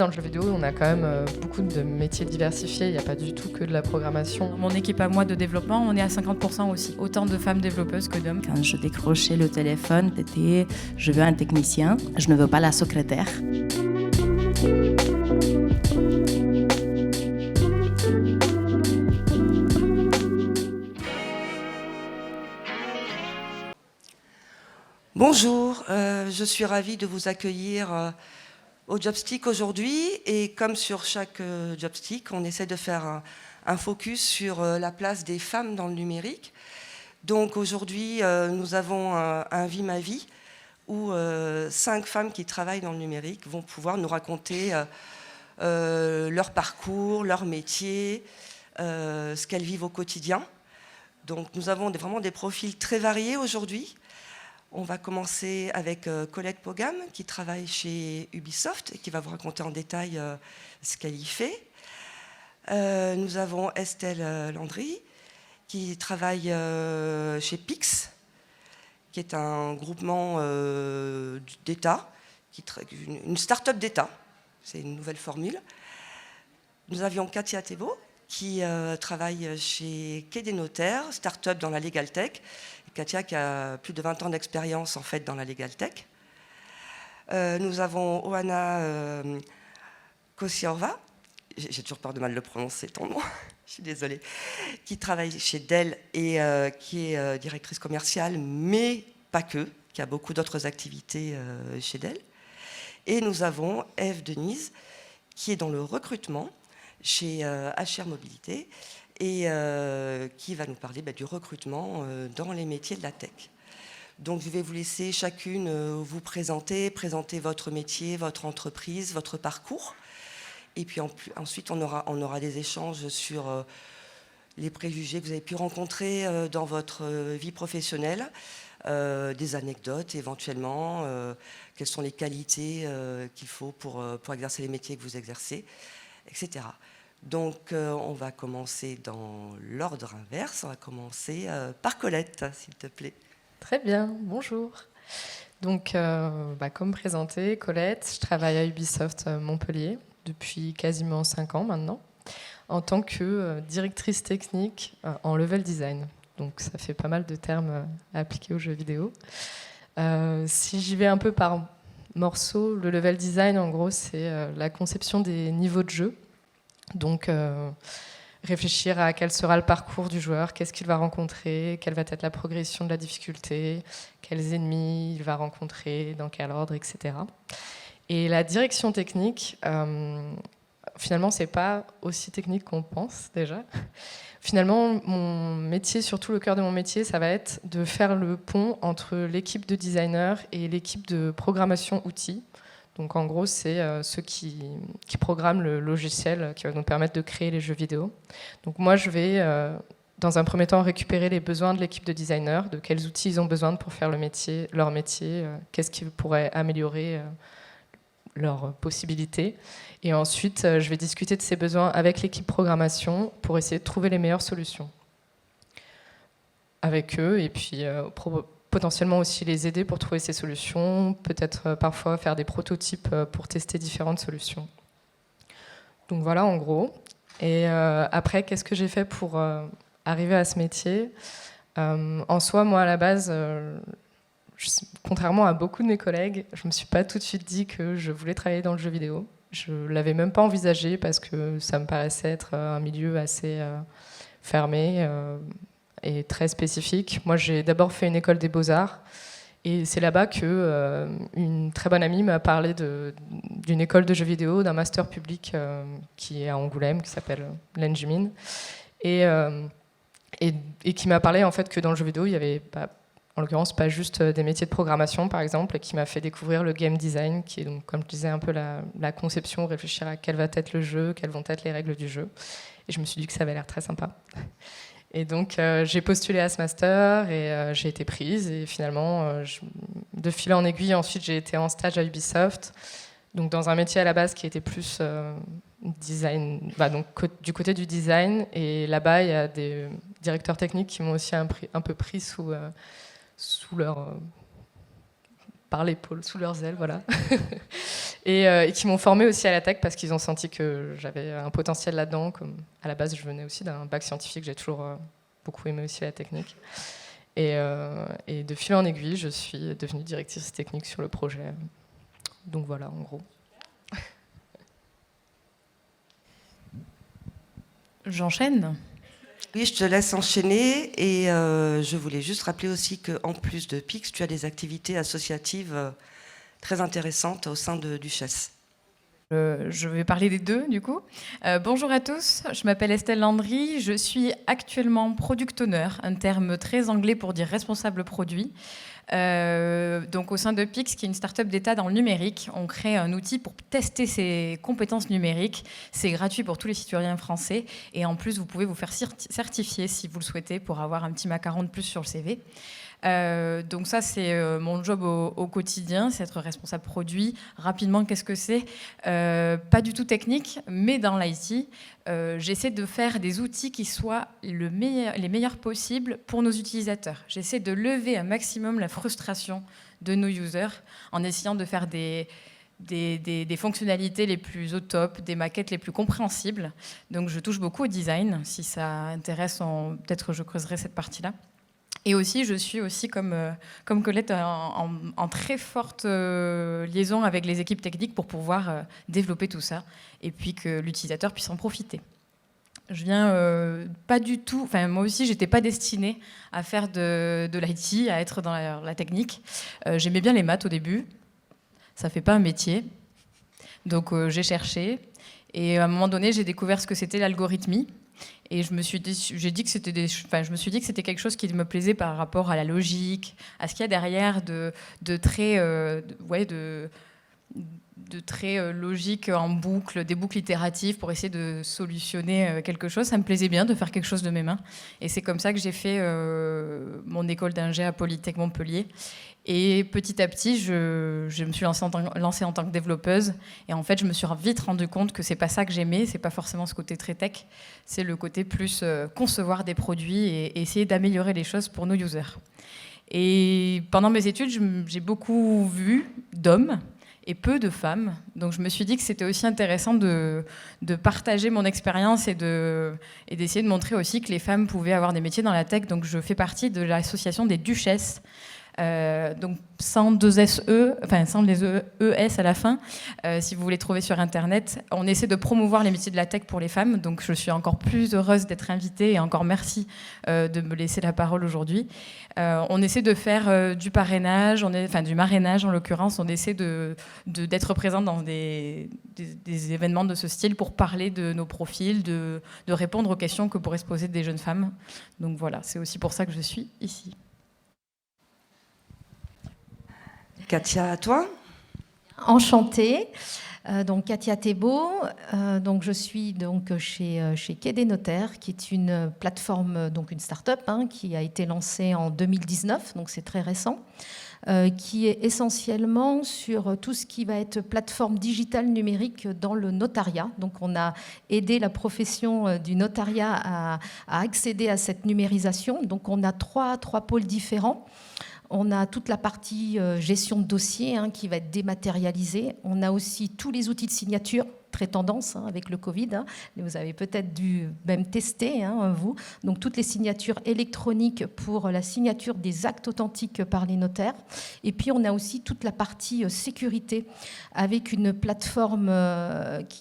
Dans le jeu vidéo, on a quand même beaucoup de métiers diversifiés, il n'y a pas du tout que de la programmation. Mon équipe à moi de développement, on est à 50% aussi. Autant de femmes développeuses que d'hommes. Quand je décrochais le téléphone, c'était « je veux un technicien, je ne veux pas la secrétaire ». Bonjour, je suis ravie de vous accueillir au Jobstick aujourd'hui, et comme sur chaque Jobstick, on essaie de faire un focus sur la place des femmes dans le numérique. Donc aujourd'hui, nous avons un Vie ma vie où 5 femmes qui travaillent dans le numérique vont pouvoir nous raconter leur parcours, leur métier, ce qu'elles vivent au quotidien. Donc nous avons vraiment des profils très variés aujourd'hui. On va commencer avec Colette Pogam, qui travaille chez Ubisoft et qui va vous raconter en détail ce qu'elle y fait. Nous avons Estelle Landry, qui travaille chez Pix, qui est un groupement d'État, une start-up d'État. C'est une nouvelle formule. Nous avions Katia Thébault, qui travaille chez Quai des Notaires, start-up dans la Legal Tech. Katia qui a plus de 20 ans d'expérience en fait dans la Legal Tech. Nous avons Oana Kosiorva, j'ai toujours peur de mal le prononcer ton nom, je suis désolée, qui travaille chez Dell et qui est directrice commerciale, mais pas que, qui a beaucoup d'autres activités chez Dell. Et nous avons Eve Denise, qui est dans le recrutement chez HR Mobilité, et qui va nous parler du recrutement dans les métiers de la tech. Donc je vais vous laisser chacune vous présenter votre métier, votre entreprise, votre parcours. Et puis ensuite, on aura des échanges sur les préjugés que vous avez pu rencontrer dans votre vie professionnelle, des anecdotes éventuellement, quelles sont les qualités qu'il faut pour exercer les métiers que vous exercez, etc. Donc, on va commencer dans l'ordre inverse. On va commencer par Colette, s'il te plaît. Très bien, bonjour. Donc, comme présenté, Colette, je travaille à Ubisoft Montpellier depuis quasiment 5 ans maintenant, en tant que directrice technique en level design. Donc, ça fait pas mal de termes appliqués aux jeux vidéo. Si j'y vais un peu par morceaux, le level design, en gros, c'est la conception des niveaux de jeu. Donc, réfléchir à quel sera le parcours du joueur, qu'est-ce qu'il va rencontrer, quelle va être la progression de la difficulté, quels ennemis il va rencontrer, dans quel ordre, etc. Et la direction technique, finalement, c'est pas aussi technique qu'on pense déjà. Finalement, mon métier, surtout le cœur de mon métier, ça va être de faire le pont entre l'équipe de designers et l'équipe de programmation outils. Donc en gros, c'est ceux qui programment le logiciel qui va nous permettre de créer les jeux vidéo. Donc moi, je vais, dans un premier temps, récupérer les besoins de l'équipe de designers, de quels outils ils ont besoin pour faire leur métier, qu'est-ce qui pourrait améliorer leurs possibilités. Et ensuite, je vais discuter de ces besoins avec l'équipe programmation pour essayer de trouver les meilleures solutions avec eux, et puis potentiellement aussi les aider pour trouver ces solutions, peut-être parfois faire des prototypes pour tester différentes solutions. Donc voilà en gros. Et après, qu'est-ce que j'ai fait pour arriver à ce métier ? En soi, moi à la base, contrairement à beaucoup de mes collègues, je ne me suis pas tout de suite dit que je voulais travailler dans le jeu vidéo. Je ne l'avais même pas envisagé parce que ça me paraissait être un milieu assez fermé, et très spécifique. Moi, j'ai d'abord fait une école des beaux-arts, et c'est là-bas que une très bonne amie m'a parlé d'une école de jeux vidéo, d'un master public qui est à Angoulême, qui s'appelle l'Engmin, et qui m'a parlé en fait que dans le jeu vidéo, il y avait en l'occurrence pas juste des métiers de programmation, par exemple, et qui m'a fait découvrir le game design, qui est donc, comme je disais, un peu la conception, réfléchir à quel va être le jeu, quelles vont être les règles du jeu. Et je me suis dit que ça avait l'air très sympa. Et donc, j'ai postulé à ce master et j'ai été prise. Et finalement, de fil en aiguille, ensuite, j'ai été en stage à Ubisoft, donc dans un métier à la base qui était plus design, donc du côté du design. Et là-bas, il y a des directeurs techniques qui m'ont aussi un peu pris sous leur par l'épaule, sous leurs ailes, voilà. et qui m'ont formée aussi à la tech parce qu'ils ont senti que j'avais un potentiel là-dedans. Comme à la base, je venais aussi d'un bac scientifique, j'ai toujours beaucoup aimé aussi la technique. Et de fil en aiguille, je suis devenue directrice technique sur le projet. Donc voilà, en gros. J'enchaîne. Oui, je te laisse enchaîner et je voulais juste rappeler aussi qu'en plus de PIX, tu as des activités associatives très intéressantes au sein de Duchesse. Je vais parler des deux, du coup. Bonjour à tous, je m'appelle Estelle Landry, je suis actuellement product owner, un terme très anglais pour dire responsable produit. Donc au sein de Pix, qui est une start-up d'État dans le numérique, on crée un outil pour tester ses compétences numériques. C'est gratuit pour tous les citoyens français et en plus vous pouvez vous faire certifier si vous le souhaitez pour avoir un petit macaron de plus sur le CV. Donc ça c'est mon job au quotidien, c'est être responsable produit. Rapidement, qu'est-ce que c'est ? Pas du tout technique, mais dans l'IT, j'essaie de faire des outils qui soient les meilleurs possibles pour nos utilisateurs. J'essaie de lever un maximum la frustration de nos users en essayant de faire des fonctionnalités les plus au top, des maquettes les plus compréhensibles. Donc je touche beaucoup au design. Si ça intéresse, peut-être que je creuserai cette partie-là. Et aussi, je suis aussi, comme Colette, en très forte liaison avec les équipes techniques pour pouvoir développer tout ça et puis que l'utilisateur puisse en profiter. Je viens pas du tout... Enfin, moi aussi, j'étais pas destinée à faire de l'IT, à être dans la technique. J'aimais bien les maths au début. Ça fait pas un métier. Donc, j'ai cherché. Et à un moment donné, j'ai découvert ce que c'était l'algorithmie. Et je me suis dit que c'était quelque chose qui me plaisait par rapport à la logique, à ce qu'il y a derrière de très logique en boucle, des boucles itératives pour essayer de solutionner quelque chose. Ça me plaisait bien de faire quelque chose de mes mains. Et c'est comme ça que j'ai fait mon école d'ingé à Polytech Montpellier. Et petit à petit, je me suis lancée en tant que développeuse. Et en fait, je me suis vite rendu compte que c'est pas ça que j'aimais. C'est pas forcément ce côté très tech. C'est le côté plus concevoir des produits et essayer d'améliorer les choses pour nos users. Et pendant mes études, j'ai beaucoup vu d'hommes et peu de femmes. Donc je me suis dit que c'était aussi intéressant de partager mon expérience et d'essayer de montrer aussi que les femmes pouvaient avoir des métiers dans la tech. Donc je fais partie de l'association des Duchesses. Donc sans les ES à la fin, si vous voulez trouver sur Internet. On essaie de promouvoir les métiers de la tech pour les femmes, donc je suis encore plus heureuse d'être invitée et encore merci de me laisser la parole aujourd'hui. On essaie de faire du parrainage, du marrainage en l'occurrence, on essaie d'être présent dans des événements de ce style pour parler de nos profils, de répondre aux questions que pourraient se poser des jeunes femmes. Donc voilà, c'est aussi pour ça que je suis ici. Katia, à toi. Enchantée. Donc Katia Thébault. Donc je suis donc chez Quai des Notaires, qui est une plateforme, donc une start-up qui a été lancée en 2019, donc c'est très récent, qui est essentiellement sur tout ce qui va être plateforme digitale numérique dans le notariat. Donc on a aidé la profession du notariat à accéder à cette numérisation. Donc on a trois pôles différents. On a toute la partie gestion de dossier qui va être dématérialisée. On a aussi tous les outils de signature, très tendance avec le Covid. Vous avez peut-être dû même tester, vous. Donc toutes les signatures électroniques pour la signature des actes authentiques par les notaires. Et puis on a aussi toute la partie sécurité avec une plateforme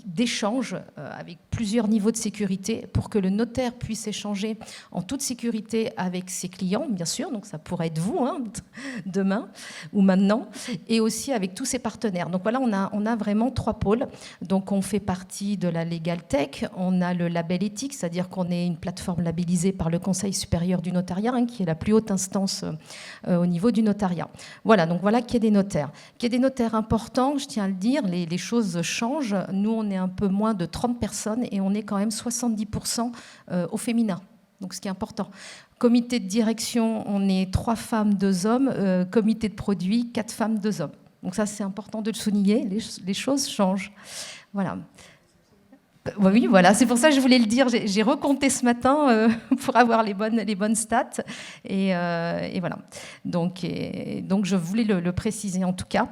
d'échange avec plusieurs niveaux de sécurité pour que le notaire puisse échanger en toute sécurité avec ses clients, bien sûr. Donc ça pourrait être vous demain ou maintenant, et aussi avec tous ses partenaires. Donc voilà, on a vraiment 3 pôles. Donc on fait partie de la Legal Tech, on a le label éthique, c'est-à-dire qu'on est une plateforme labellisée par le Conseil supérieur du notariat, qui est la plus haute instance au niveau du notariat. Voilà, donc voilà Quai des Notaires. Quai des Notaires important, je tiens à le dire, les choses changent. Nous, on est un peu moins de 30 personnes et on est quand même 70% au féminin. Donc ce qui est important. Comité de direction, on est 3 femmes, 2 hommes. Comité de produit, 4 femmes, 2 hommes. Donc ça, c'est important de le souligner, les choses changent. Voilà. Oui, voilà, c'est pour ça que je voulais le dire. J'ai recompté ce matin pour avoir les bonnes stats. Et voilà. Donc, je voulais le préciser en tout cas.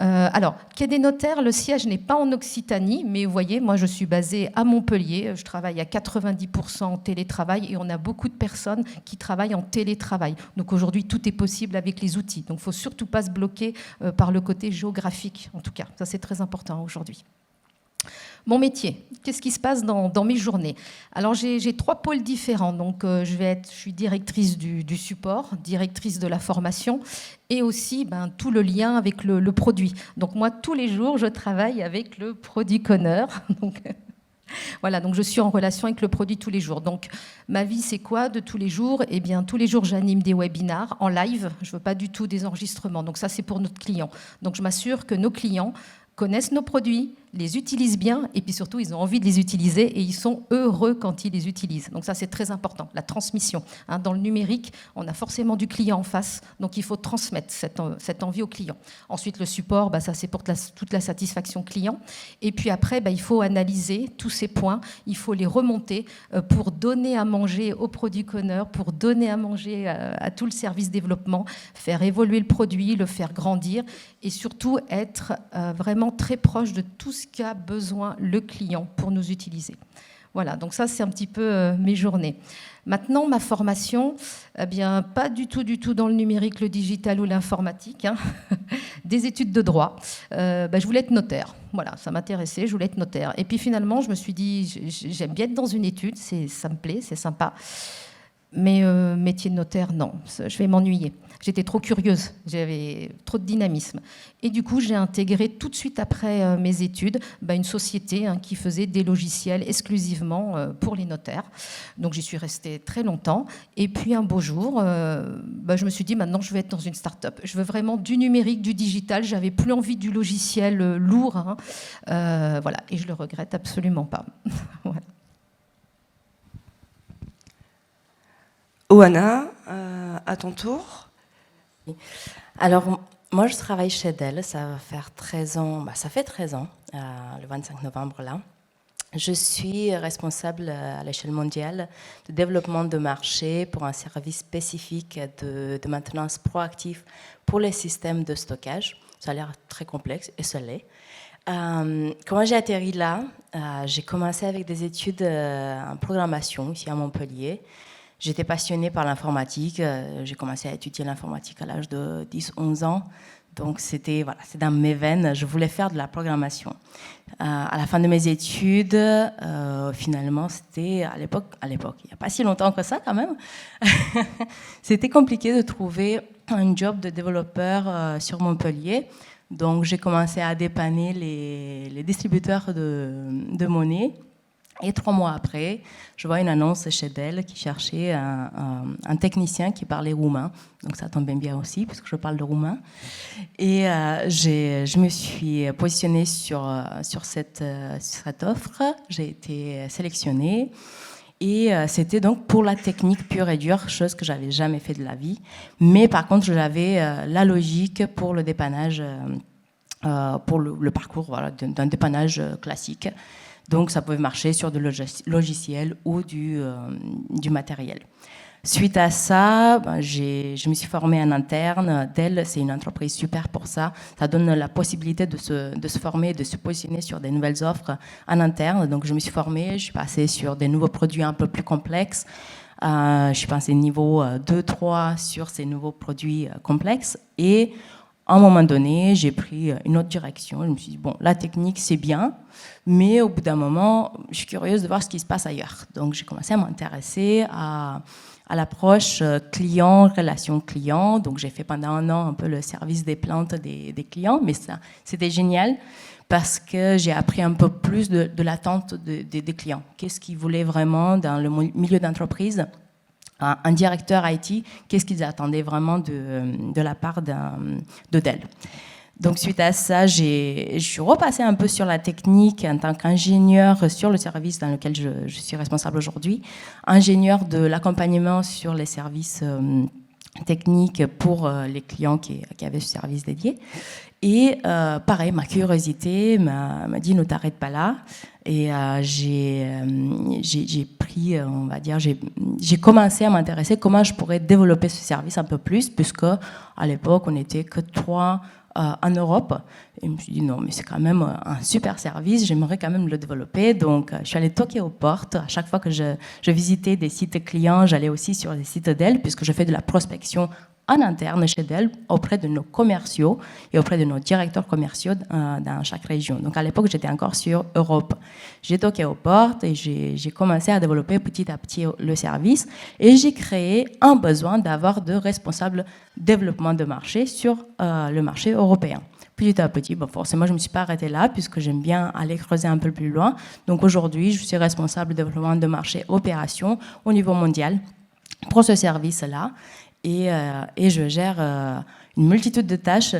Alors, Quai des Notaires, le siège n'est pas en Occitanie, mais vous voyez, moi je suis basée à Montpellier, je travaille à 90% en télétravail et on a beaucoup de personnes qui travaillent en télétravail. Donc aujourd'hui, tout est possible avec les outils. Donc il ne faut surtout pas se bloquer par le côté géographique, en tout cas. Ça, c'est très important aujourd'hui. Mon métier, qu'est-ce qui se passe dans mes journées? Alors j'ai 3 pôles différents. Donc je suis directrice du support, directrice de la formation et aussi tout le lien avec le produit. Donc moi tous les jours je travaille avec le product owner. Donc voilà, donc je suis en relation avec le produit tous les jours. Donc ma vie c'est quoi de tous les jours? Eh bien tous les jours j'anime des webinars en live. Je veux pas du tout des enregistrements. Donc ça c'est pour notre client. Donc je m'assure que nos clients connaissent nos produits, les utilisent bien et puis surtout ils ont envie de les utiliser et ils sont heureux quand ils les utilisent. Donc ça c'est très important, la transmission. Dans le numérique, on a forcément du client en face, donc il faut transmettre cette envie au client. Ensuite le support, ça c'est pour toute la satisfaction client. Et puis après, il faut analyser tous ces points, il faut les remonter pour donner à manger au product owner, pour donner à manger à tout le service développement, faire évoluer le produit, le faire grandir et surtout être vraiment très proche de tout ce qu'a besoin le client pour nous utiliser. Voilà, donc ça c'est un petit peu mes journées. Maintenant, ma formation, pas du tout dans le numérique, le digital ou l'informatique, des études de droit. Je voulais être notaire, voilà, ça m'intéressait, je voulais être notaire. Et puis finalement, je me suis dit, j'aime bien être dans une étude, ça me plaît, c'est sympa. Mais métier de notaire, non, je vais m'ennuyer. J'étais trop curieuse, j'avais trop de dynamisme. Et du coup, j'ai intégré tout de suite après mes études une société qui faisait des logiciels exclusivement pour les notaires. Donc j'y suis restée très longtemps. Et puis un beau jour, je me suis dit maintenant je vais être dans une start-up. Je veux vraiment du numérique, du digital. J'avais plus envie du logiciel lourd. Voilà, et je le regrette absolument pas. Voilà. Oana, à ton tour. Alors, moi, je travaille chez Dell, ça va faire 13 ans, ça fait 13 ans, le 25 novembre là. Je suis responsable à l'échelle mondiale de développement de marché pour un service spécifique de maintenance proactive pour les systèmes de stockage. Ça a l'air très complexe et ça l'est. Quand j'ai atterri là, j'ai commencé avec des études en programmation ici à Montpellier. J'étais passionnée par l'informatique. J'ai commencé à étudier l'informatique à l'âge de 10-11 ans. Donc, c'est dans mes veines. Je voulais faire de la programmation. À la fin de mes études, finalement, c'était à l'époque, il n'y a pas si longtemps que ça quand même, c'était compliqué de trouver un job de développeur sur Montpellier. Donc, j'ai commencé à dépanner les distributeurs de monnaie. Et 3 mois après, je vois une annonce chez Dell qui cherchait un technicien qui parlait roumain. Donc ça tombe bien aussi, parce que je parle le roumain. Et je me suis positionnée sur cette offre. J'ai été sélectionnée. Et c'était donc pour la technique pure et dure, chose que je n'avais jamais fait de la vie. Mais par contre, j'avais la logique pour le dépannage, pour le parcours d'un dépannage classique. Donc, ça pouvait marcher sur du logiciel ou du matériel. Suite à ça, je me suis formée en interne. Dell, c'est une entreprise super pour ça. Ça donne la possibilité de se former, de se positionner sur des nouvelles offres en interne. Donc, je me suis formée, je suis passée sur des nouveaux produits un peu plus complexes. Je suis passée niveau 2-3 sur ces nouveaux produits complexes. Et à un moment donné, j'ai pris une autre direction. Je me suis dit, la technique, c'est bien, mais au bout d'un moment, je suis curieuse de voir ce qui se passe ailleurs. Donc, j'ai commencé à m'intéresser à l'approche client, relation client. Donc, j'ai fait pendant 1 an un peu le service des plaintes des clients, mais ça, c'était génial parce que j'ai appris un peu plus de l'attente des clients. Qu'est-ce qu'ils voulaient vraiment dans le milieu d'entreprise? Un directeur IT, qu'est-ce qu'ils attendaient vraiment de la part de Dell. Donc, suite à ça, je suis repassée un peu sur la technique en tant qu'ingénieur sur le service dans lequel je suis responsable aujourd'hui, ingénieur de l'accompagnement sur les services techniques pour les clients qui avaient ce service dédié. Et pareil, ma curiosité m'a dit ne t'arrête pas là. Et j'ai pris, on va dire, j'ai commencé à m'intéresser comment je pourrais développer ce service un peu plus, puisque à l'époque, on n'était que 3 en Europe. Et je me suis dit, non, mais c'est quand même un super service, j'aimerais quand même le développer. Donc, je suis allée toquer aux portes. À chaque fois que je visitais des sites clients, j'allais aussi sur les sites d'Dell, puisque je fais de la prospection en interne chez Dell auprès de nos commerciaux et auprès de nos directeurs commerciaux dans chaque région. Donc à l'époque, j'étais encore sur Europe. J'ai toqué aux portes et j'ai commencé à développer petit à petit le service et j'ai créé un besoin d'avoir de responsables développement de marché sur le marché européen. Petit à petit, bon, forcément, je ne me suis pas arrêtée là puisque j'aime bien aller creuser un peu plus loin. Donc aujourd'hui, je suis responsable développement de marché opération au niveau mondial pour ce service-là. Et je gère une multitude de tâches.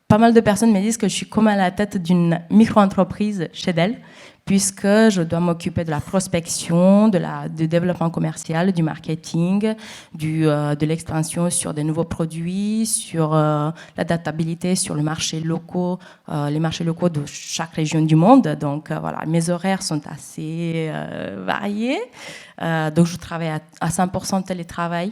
Pas mal de personnes me disent que je suis comme à la tête d'une micro-entreprise chez Dell, puisque je dois m'occuper de la prospection, du développement commercial, du marketing, de l'expansion sur des nouveaux produits, sur l'adaptabilité sur les marchés locaux de chaque région du monde. Donc voilà, mes horaires sont assez variés. Donc je travaille à 100% télétravail,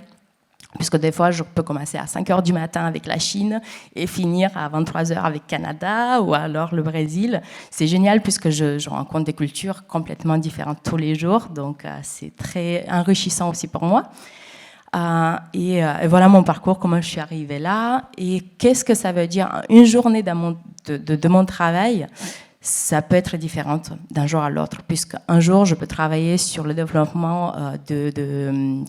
puisque des fois, je peux commencer à 5 heures du matin avec la Chine et finir à 23 heures avec Canada ou alors le Brésil. C'est génial puisque je rencontre des cultures complètement différentes tous les jours. Donc, c'est très enrichissant aussi pour moi. Et voilà mon parcours, comment je suis arrivée là. Et qu'est-ce que ça veut dire une journée de mon travail? Ça peut être différente d'un jour à l'autre, puisqu'un jour, je peux travailler sur le développement des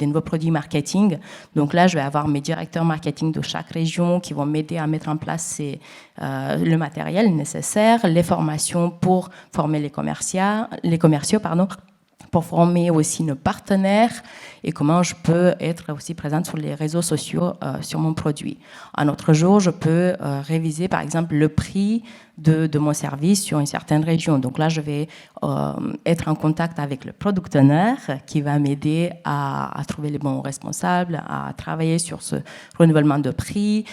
nouveaux produits marketing. Donc là, je vais avoir mes directeurs marketing de chaque région qui vont m'aider à mettre en place le matériel nécessaire, les formations pour former les commerciaux, pour former aussi nos partenaires et comment je peux être aussi présente sur les réseaux sociaux sur mon produit. Un autre jour, je peux réviser par exemple le prix de mon service sur une certaine région. Donc là, je vais être en contact avec le product owner qui va m'aider à trouver les bons responsables, à travailler sur ce renouvellement de prix,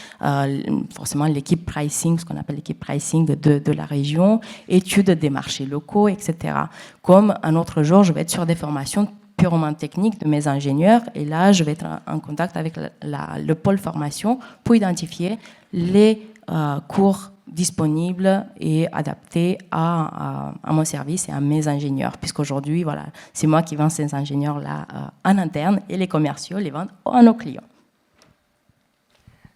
forcément l'équipe pricing, ce qu'on appelle l'équipe pricing de la région, études des marchés locaux, etc. Comme un autre jour, je vais être sur des formations purement techniques de mes ingénieurs et là, je vais être en contact avec le pôle formation pour identifier les cours disponibles et adaptés à mon service et à mes ingénieurs, puisqu'aujourd'hui, voilà, c'est moi qui vends ces ingénieurs-là en interne et les commerciaux les vendent à nos clients.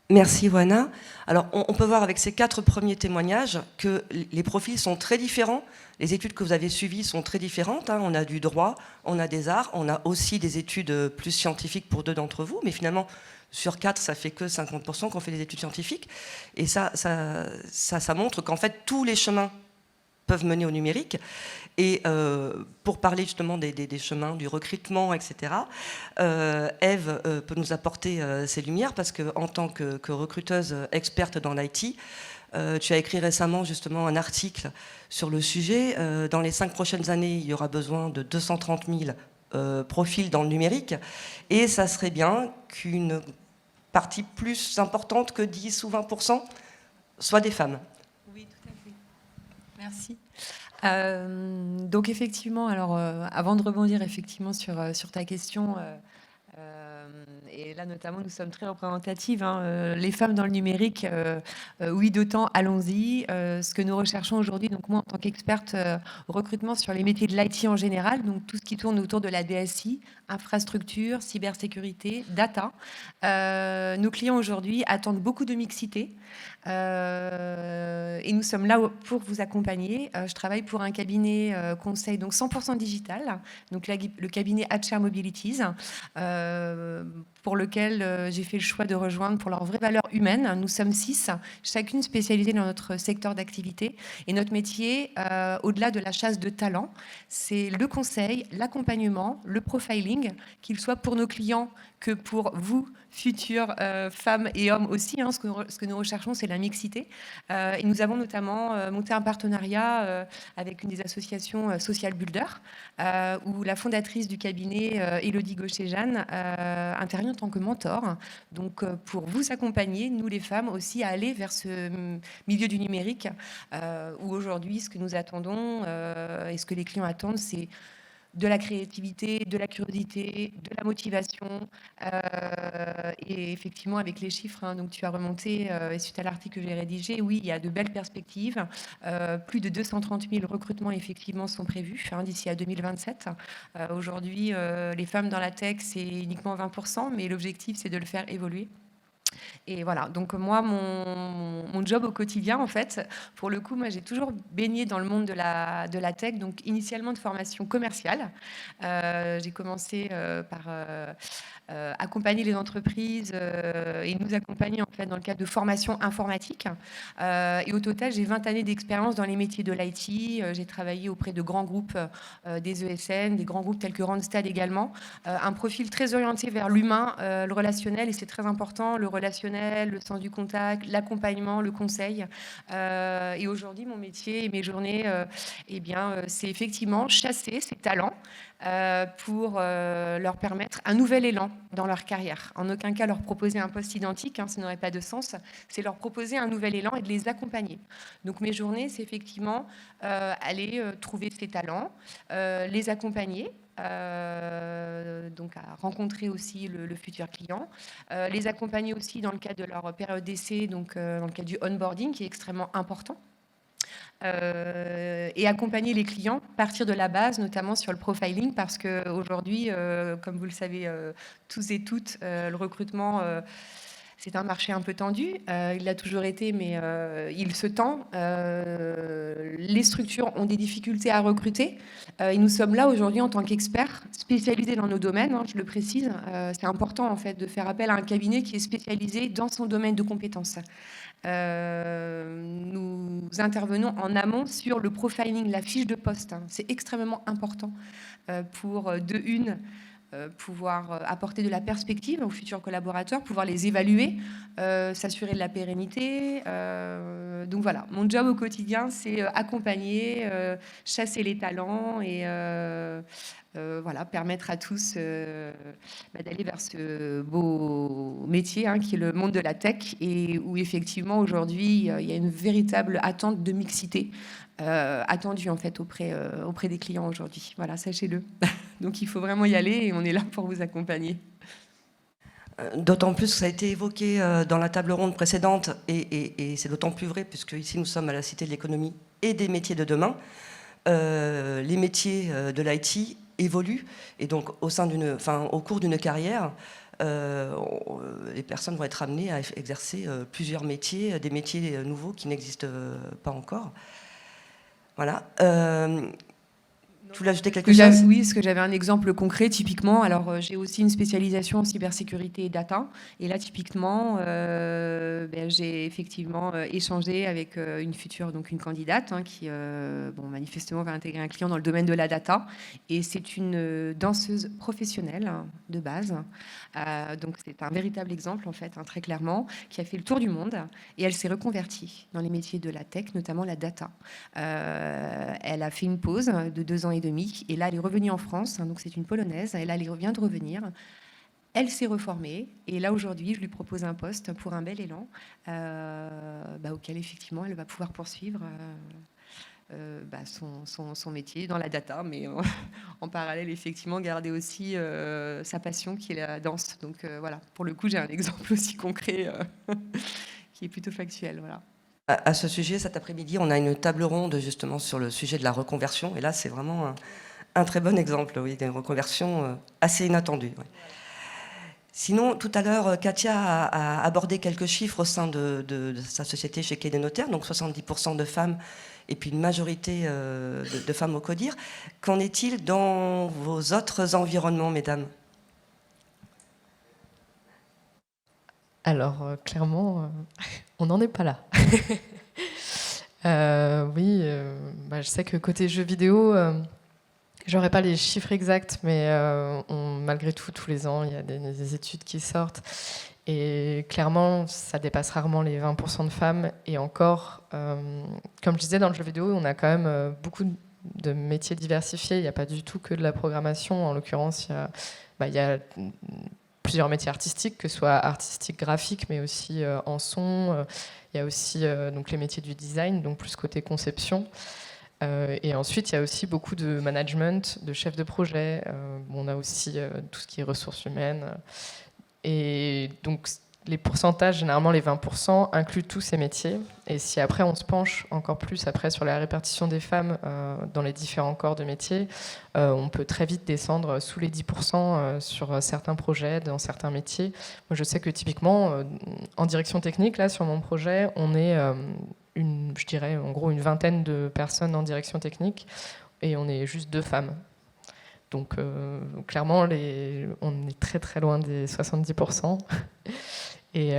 Merci Wana. Alors on peut voir avec ces 4 premiers témoignages que les profils sont très différents. Les études que vous avez suivies sont très différentes. On a du droit, on a des arts, on a aussi des études plus scientifiques pour 2 d'entre vous, mais finalement sur 4, ça fait que 50% qu'on fait des études scientifiques. Et ça montre qu'en fait tous les chemins peuvent mener au numérique. Et pour parler justement des chemins, du recrutement, etc., Ève peut nous apporter ses lumières parce qu'en tant que recruteuse experte dans l'IT, tu as écrit récemment justement un article sur le sujet. Dans les 5 prochaines années, il y aura besoin de 230 000 profils dans le numérique et ça serait bien qu'une partie plus importante que 10 ou 20% soit des femmes. Oui, tout à fait. Merci. Donc effectivement, alors avant de rebondir effectivement sur ta question, et là notamment nous sommes très représentatives, les femmes dans le numérique, oui d'autant, allons-y. Ce que nous recherchons aujourd'hui, donc moi en tant qu'experte au recrutement sur les métiers de l'IT en général, donc tout ce qui tourne autour de la DSI, infrastructure, cybersécurité, data. Nos clients aujourd'hui attendent beaucoup de mixité. Et nous sommes là pour vous accompagner. Je travaille pour un cabinet conseil, donc 100% digital, donc le cabinet HR Mobilities, pour lequel j'ai fait le choix de rejoindre pour leur vraie valeur humaine. Nous sommes 6, chacune spécialisée dans notre secteur d'activité. Et notre métier, au-delà de la chasse de talents, c'est le conseil, l'accompagnement, le profiling, qu'il soit pour nos clients que pour vous, futures femmes et hommes aussi. Ce que nous recherchons, c'est la mixité. Et nous avons notamment monté un partenariat avec une des associations Social Builder, où la fondatrice du cabinet, Élodie Gaucher-Jeanne, intervient en tant que mentor, donc pour vous accompagner, nous les femmes, aussi à aller vers ce milieu du numérique, où aujourd'hui, ce que nous attendons et ce que les clients attendent, c'est de la créativité, de la curiosité, de la motivation. Et effectivement, avec les chiffres, hein, donc tu as remonté, et suite à l'article que j'ai rédigé, oui, il y a de belles perspectives. Plus de 230 000 recrutements, effectivement, sont prévus d'ici à 2027. Aujourd'hui, les femmes dans la tech, c'est uniquement 20%, mais l'objectif, c'est de le faire évoluer. Et voilà, donc moi, mon job au quotidien, en fait, pour le coup, moi, j'ai toujours baigné dans le monde de la tech, donc initialement de formation commerciale. J'ai commencé par accompagner les entreprises et nous accompagner, en fait, dans le cadre de formation informatique. Et au total, j'ai 20 années d'expérience dans les métiers de l'IT. J'ai travaillé auprès de grands groupes des ESN, des grands groupes tels que Randstad également. Un profil très orienté vers l'humain, le relationnel, et c'est très important, le relationnel, le sens du contact, l'accompagnement, le conseil. Et aujourd'hui, mon métier et mes journées, c'est effectivement chasser ces talents pour leur permettre un nouvel élan dans leur carrière. En aucun cas leur proposer un poste identique, ça n'aurait pas de sens. C'est leur proposer un nouvel élan et de les accompagner. Donc mes journées, c'est effectivement aller trouver ces talents, les accompagner, donc à rencontrer aussi le futur client, les accompagner aussi dans le cadre de leur période d'essai, donc dans le cadre du onboarding qui est extrêmement important. Et accompagner les clients, partir de la base, notamment sur le profiling, parce qu'aujourd'hui, comme vous le savez tous et toutes, le recrutement, c'est un marché un peu tendu. Il l'a toujours été, mais il se tend. Les structures ont des difficultés à recruter. Et nous sommes là aujourd'hui en tant qu'experts spécialisés dans nos domaines, je le précise. C'est important en fait de faire appel à un cabinet qui est spécialisé dans son domaine de compétences. Nous intervenons en amont sur le profiling, la fiche de poste. C'est extrêmement important pour, pouvoir apporter de la perspective aux futurs collaborateurs, pouvoir les évaluer, s'assurer de la pérennité. Donc voilà, mon job au quotidien, c'est accompagner, chasser les talents et voilà, permettre à tous d'aller vers ce beau métier qui est le monde de la tech et où effectivement aujourd'hui il y a une véritable attente de mixité attendue en fait auprès des clients aujourd'hui. Voilà, sachez-le. Donc il faut vraiment y aller et on est là pour vous accompagner. D'autant plus que ça a été évoqué dans la table ronde précédente et c'est d'autant plus vrai puisque ici nous sommes à la Cité de l'économie et des métiers de demain. Les métiers de l'IT évoluent et donc au cours d'une carrière, les personnes vont être amenées à exercer plusieurs métiers, des métiers nouveaux qui n'existent pas encore. Voilà. Tu voulais ajouter quelque chose ? Oui, parce que j'avais un exemple concret, typiquement. Alors, j'ai aussi une spécialisation en cybersécurité et data. Et là, typiquement, j'ai effectivement échangé avec une future, donc une candidate qui, manifestement, va intégrer un client dans le domaine de la data. Et c'est une danseuse professionnelle de base. Donc, c'est un véritable exemple, en fait, très clairement, qui a fait le tour du monde. Et elle s'est reconvertie dans les métiers de la tech, notamment la data. Elle a fait une pause de 2 ans et demi, et là elle est revenue en France, donc c'est une Polonaise, et là elle vient de revenir, elle s'est reformée, et là aujourd'hui je lui propose un poste pour un bel élan, auquel effectivement elle va pouvoir poursuivre son métier dans la data, mais en parallèle effectivement garder aussi sa passion qui est la danse. Donc voilà, pour le coup j'ai un exemple aussi concret qui est plutôt factuel, voilà. À ce sujet, cet après-midi, on a une table ronde justement sur le sujet de la reconversion. Et là, c'est vraiment un très bon exemple, oui, d'une reconversion assez inattendue. Oui. Sinon, tout à l'heure, Katia a abordé quelques chiffres au sein de sa société chez Quai des Notaires, donc 70% de femmes et puis une majorité de femmes au CODIR. Qu'en est-il dans vos autres environnements, mesdames ? Alors, clairement, on n'en est pas là. Je sais que côté jeux vidéo, j'aurais pas les chiffres exacts, mais malgré tout, tous les ans, il y a des études qui sortent. Et clairement, ça dépasse rarement les 20% de femmes. Et encore, comme je disais, dans le jeu vidéo, on a quand même beaucoup de métiers diversifiés. Il n'y a pas du tout que de la programmation. En l'occurrence, il y a plusieurs métiers artistiques, que ce soit artistique graphique, mais aussi en son. Il y a aussi donc les métiers du design, donc plus côté conception. Et ensuite, il y a aussi beaucoup de management, de chef de projet. On a aussi tout ce qui est ressources humaines. Et donc, les pourcentages, généralement les 20%, incluent tous ces métiers. Et si après on se penche encore plus après sur la répartition des femmes dans les différents corps de métiers, on peut très vite descendre sous les 10% sur certains projets, dans certains métiers. Moi, je sais que typiquement, en direction technique, là, sur mon projet, on est, je dirais, en gros, une vingtaine de personnes en direction technique, et on est juste 2 femmes. Donc, clairement, on est très très loin des 70%. Et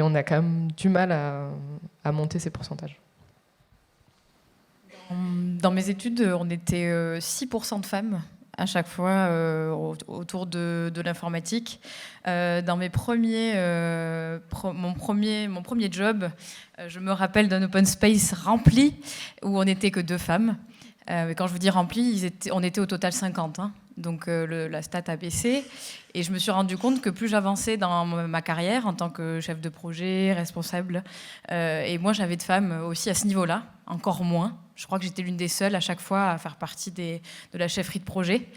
on a quand même du mal à monter ces pourcentages. Dans mes études, on était 6% de femmes à chaque fois autour de l'informatique. Dans mon premier job, je me rappelle d'un open space rempli où on n'était que 2 femmes. Mais quand je vous dis rempli, on était au total 50. Hein. Donc la stat a baissé. Et je me suis rendu compte que plus j'avançais dans ma carrière en tant que chef de projet, responsable, et moi j'avais de femmes aussi à ce niveau-là, encore moins. Je crois que j'étais l'une des seules à chaque fois à faire partie de la chefferie de projet.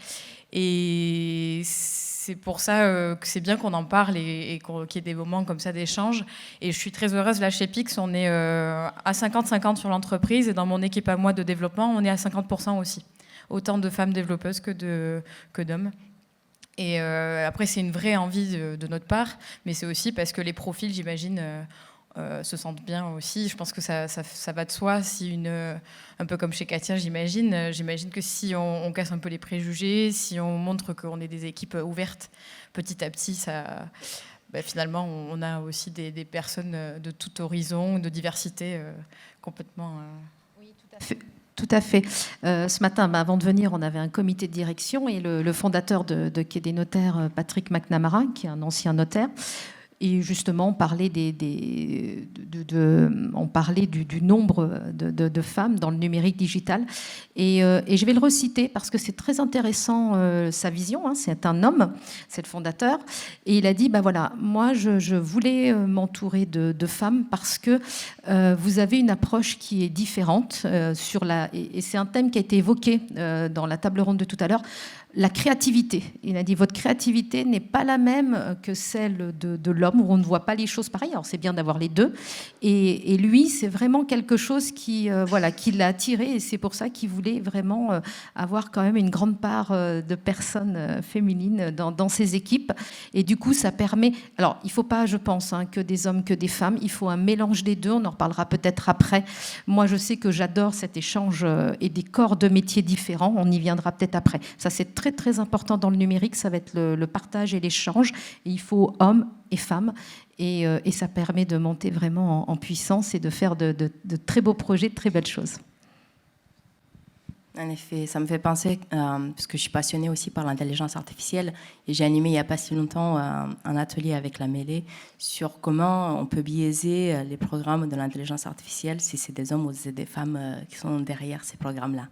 Et c'est pour ça que c'est bien qu'on en parle et qu'il y ait des moments comme ça d'échange. Et je suis très heureuse, là chez Pix, on est à 50-50 sur l'entreprise. Et dans mon équipe à moi de développement, on est à 50% aussi. Autant de femmes développeuses que d'hommes. Et après, c'est une vraie envie de notre part, mais c'est aussi parce que les profils, j'imagine, se sentent bien aussi. Je pense que ça va de soi. Un peu comme chez Katia, j'imagine que si on casse un peu les préjugés, si on montre qu'on est des équipes ouvertes, petit à petit, finalement, on a aussi des personnes de tout horizon, de diversité complètement... Oui, tout à fait. Tout à fait. Ce matin, avant de venir, on avait un comité de direction et le fondateur de Quai des notaires, Patrick McNamara, qui est un ancien notaire, et justement, on parlait, on parlait du nombre de femmes dans le numérique digital. Et je vais le reciter parce que c'est très intéressant, sa vision. Hein, c'est un homme, c'est le fondateur. Et il a dit, voilà, moi, je voulais m'entourer de femmes parce que vous avez une approche qui est différente. Et c'est un thème qui a été évoqué dans la table ronde de tout à l'heure. La créativité. Il a dit, votre créativité n'est pas la même que celle de l'homme, où on ne voit pas les choses pareilles. Alors, c'est bien d'avoir les deux. Et lui, c'est vraiment quelque chose qui l'a attiré. Et c'est pour ça qu'il voulait vraiment avoir quand même une grande part de personnes féminines dans ses équipes. Et du coup, ça permet... Alors, il ne faut pas, je pense, que des hommes, que des femmes. Il faut un mélange des deux. On en reparlera peut-être après. Moi, je sais que j'adore cet échange et des corps de métiers différents. On y viendra peut-être après. Ça, c'est très, très important dans le numérique. Ça va être le partage et l'échange. Et il faut hommes et femmes. Et ça permet de monter vraiment en puissance et de faire de très beaux projets, de très belles choses. En effet, ça me fait penser, parce que je suis passionnée aussi par l'intelligence artificielle, et j'ai animé il n'y a pas si longtemps un atelier avec la Mêlée sur comment on peut biaiser les programmes de l'intelligence artificielle si c'est des hommes ou des femmes qui sont derrière ces programmes-là.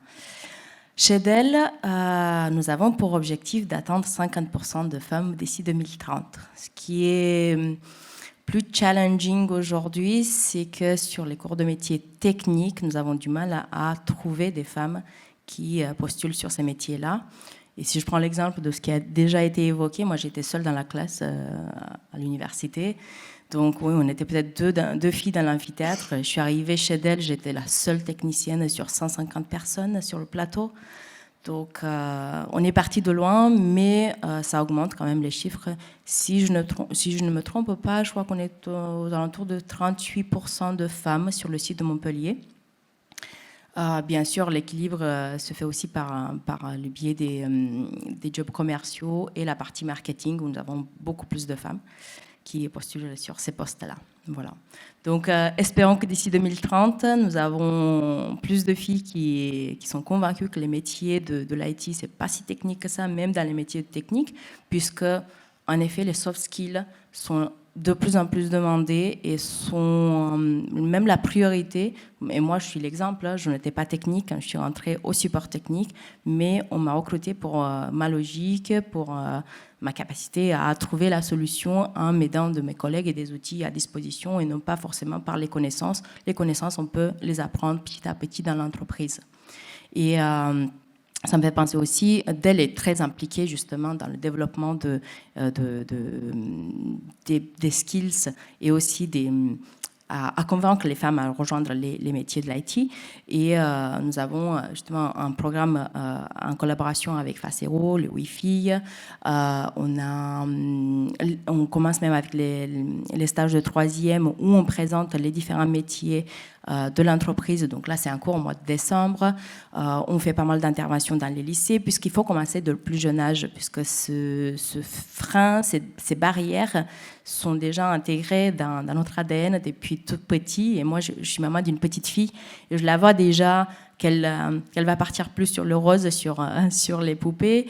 Chez Dell, nous avons pour objectif d'atteindre 50% de femmes d'ici 2030. Ce qui est plus challenging aujourd'hui, c'est que sur les cours de métiers techniques, nous avons du mal à trouver des femmes qui postulent sur ces métiers-là. Et si je prends l'exemple de ce qui a déjà été évoqué, moi j'étais seule dans la classe à l'université. Donc oui, on était peut-être deux filles dans l'amphithéâtre. Je suis arrivée chez Dell, j'étais la seule technicienne sur 150 personnes sur le plateau. Donc on est parti de loin, mais ça augmente quand même les chiffres. Si je ne me trompe pas, je crois qu'on est aux alentours de 38% de femmes sur le site de Montpellier. Bien sûr, l'équilibre se fait aussi par le biais des jobs commerciaux et la partie marketing, où nous avons beaucoup plus de femmes qui postulent sur ces postes-là. Voilà. Donc, espérons que d'ici 2030, nous avons plus de filles qui sont convaincues que les métiers de l'IT, c'est pas si technique que ça, même dans les métiers techniques, puisque, en effet, les soft skills sont de plus en plus demandées et sont même la priorité. Et moi, je suis l'exemple, je n'étais pas technique quand je suis rentrée au support technique, mais on m'a recrutée pour ma logique, pour ma capacité à trouver la solution en m'aidant de mes collègues et des outils à disposition et non pas forcément par les connaissances. Les connaissances, on peut les apprendre petit à petit dans l'entreprise. Et ça me fait penser aussi, Dell est très impliquée justement dans le développement des skills et aussi à convaincre les femmes à rejoindre les métiers de l'IT. Et nous avons justement un programme en collaboration avec Facero, le Wi-Fi. On commence même avec les stages de 3e où on présente les différents métiers de l'entreprise. Donc là, c'est un cours au mois de décembre. On fait pas mal d'interventions dans les lycées, puisqu'il faut commencer de le plus jeune âge, puisque ce frein, ces barrières sont déjà intégrées dans notre ADN depuis tout petit. Et moi, je suis maman d'une petite fille, et je la vois déjà qu'elle va partir plus sur le rose, sur les poupées.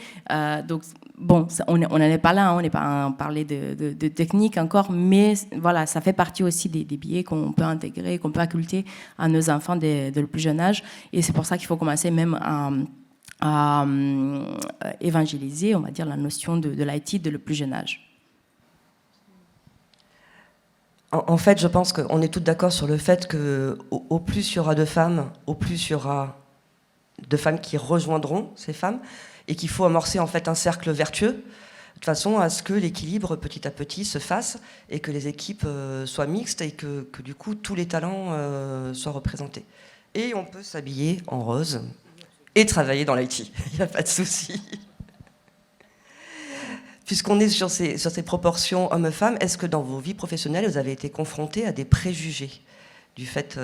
Donc, bon, on n'en est pas là, on n'est pas à parler de technique encore, mais voilà, ça fait partie aussi des biais qu'on peut intégrer, qu'on peut inculquer à nos enfants dès le plus jeune âge. Et c'est pour ça qu'il faut commencer même à évangéliser, on va dire, la notion de l'IT dès le plus jeune âge. En fait, je pense qu'on est toutes d'accord sur le fait qu'au plus il y aura de femmes, au plus il y aura de femmes qui rejoindront ces femmes, et qu'il faut amorcer en fait un cercle vertueux, de façon à ce que l'équilibre petit à petit se fasse, et que les équipes soient mixtes, et que du coup tous les talents soient représentés. Et on peut s'habiller en rose et travailler dans l'IT, il n'y a pas de souci. Puisqu'on est sur ces proportions hommes-femmes, est-ce que dans vos vies professionnelles, vous avez été confrontés à des préjugés du fait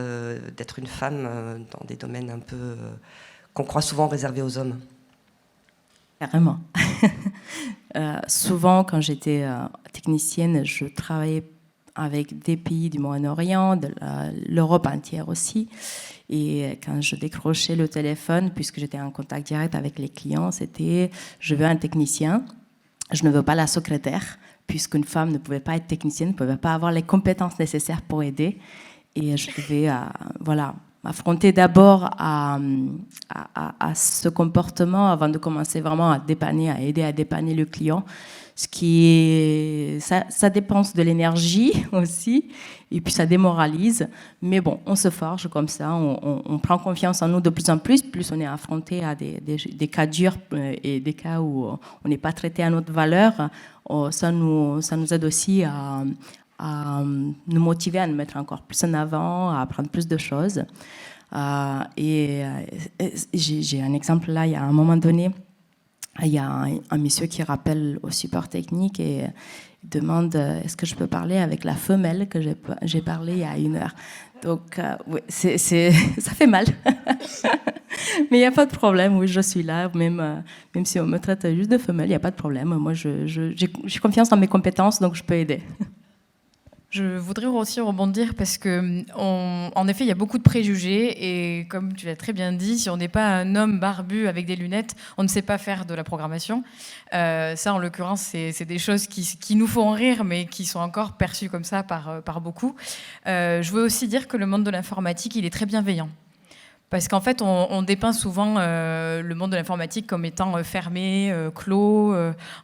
d'être une femme dans des domaines un peu qu'on croit souvent réservés aux hommes? Carrément. Souvent, quand j'étais technicienne, je travaillais avec des pays du Moyen-Orient, de l'Europe entière aussi. Et quand je décrochais le téléphone, puisque j'étais en contact direct avec les clients, c'était « je veux un technicien ». Je ne veux pas la secrétaire, puisqu'une femme ne pouvait pas être technicienne, ne pouvait pas avoir les compétences nécessaires pour aider. Et je devais m'affronter d'abord à ce comportement avant de commencer vraiment à aider à dépanner le client. Ça dépense de l'énergie aussi, et puis ça démoralise. Mais bon, on se forge comme ça, on prend confiance en nous de plus en plus on est affronté à des cas durs et des cas où on n'est pas traité à notre valeur. Ça nous aide aussi à nous motiver à nous mettre encore plus en avant, à apprendre plus de choses. J'ai un exemple là, il y a un moment donné, il y a un monsieur qui rappelle au support technique et demande est-ce que je peux parler avec la femelle que j'ai parlé il y a 1 heure. Donc, oui, ça fait mal. Mais il n'y a pas de problème, oui, je suis là, même si on me traite juste de femelle, il n'y a pas de problème. Moi, j'ai confiance en mes compétences, donc je peux aider. Je voudrais aussi rebondir parce que, en effet, il y a beaucoup de préjugés et comme tu l'as très bien dit, si on n'est pas un homme barbu avec des lunettes, on ne sait pas faire de la programmation. Ça, en l'occurrence, c'est des choses qui nous font rire, mais qui sont encore perçues comme ça par beaucoup. Je veux aussi dire que le monde de l'informatique, il est très bienveillant. Parce qu'en fait, on dépeint souvent le monde de l'informatique comme étant fermé, clos.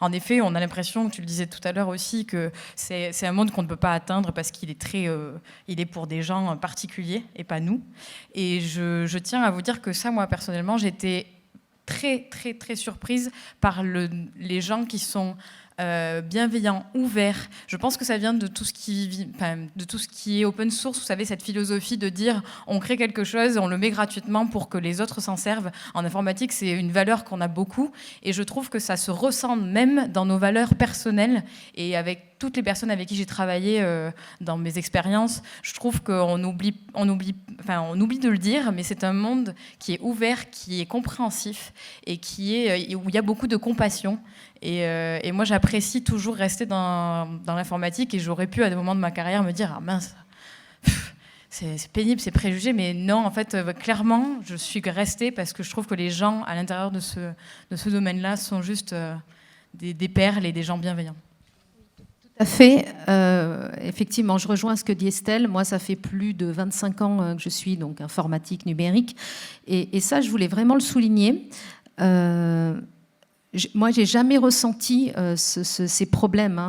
En effet, on a l'impression, tu le disais tout à l'heure aussi, que c'est un monde qu'on ne peut pas atteindre parce qu'il est il est pour des gens particuliers et pas nous. Et je tiens à vous dire que ça, moi, personnellement, j'étais très, très, très surprise par les gens qui sont bienveillant, ouvert. Je pense que ça vient de tout ce qui est open source. Vous savez, cette philosophie de dire on crée quelque chose, on le met gratuitement pour que les autres s'en servent. En informatique, c'est une valeur qu'on a beaucoup et je trouve que ça se ressent même dans nos valeurs personnelles et avec toutes les personnes avec qui j'ai travaillé dans mes expériences. Je trouve qu'on oublie de le dire, mais c'est un monde qui est ouvert, qui est compréhensif et où il y a beaucoup de compassion. Et moi, j'apprécie toujours rester dans l'informatique et j'aurais pu, à des moments de ma carrière, me dire « Ah mince, c'est pénible, c'est préjugé », mais non, en fait, clairement, je suis restée parce que je trouve que les gens à l'intérieur de ce domaine-là sont juste des perles et des gens bienveillants. Tout Tout à fait. Effectivement, je rejoins ce que dit Estelle. Moi, ça fait plus de 25 ans que je suis donc informatique numérique. Et ça, je voulais vraiment le souligner. Moi, j'ai jamais ressenti ces problèmes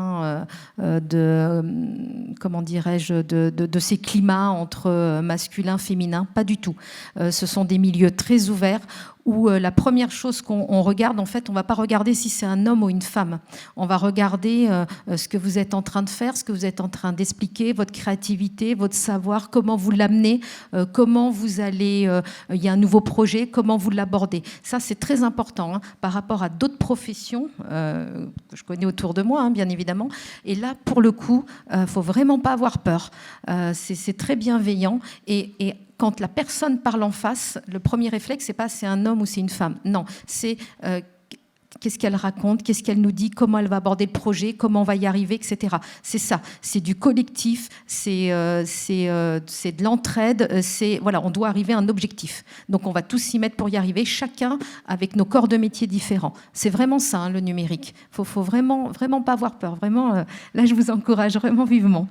comment dirais-je, de ces climats entre masculin, féminin. Pas du tout. Ce sont des milieux très ouverts où la première chose qu'on regarde, en fait, on ne va pas regarder si c'est un homme ou une femme. On va regarder ce que vous êtes en train de faire, ce que vous êtes en train d'expliquer, votre créativité, votre savoir, comment vous l'amenez, comment vous allez... il y a un nouveau projet, comment vous l'abordez. Ça, c'est très important par rapport à d'autres professions que je connais autour de moi, bien évidemment. Et là, pour le coup, il ne faut vraiment pas avoir peur. C'est très bienveillant et quand la personne parle en face, le premier réflexe, c'est pas c'est un homme ou c'est une femme. Non, c'est qu'est-ce qu'elle raconte, qu'est-ce qu'elle nous dit, comment elle va aborder le projet, comment on va y arriver, etc. C'est ça, c'est du collectif, c'est de l'entraide, voilà, on doit arriver à un objectif. Donc on va tous s'y mettre pour y arriver, chacun avec nos corps de métier différents. C'est vraiment ça, le numérique. Faut vraiment, vraiment pas avoir peur. Vraiment, là, je vous encourage vraiment vivement.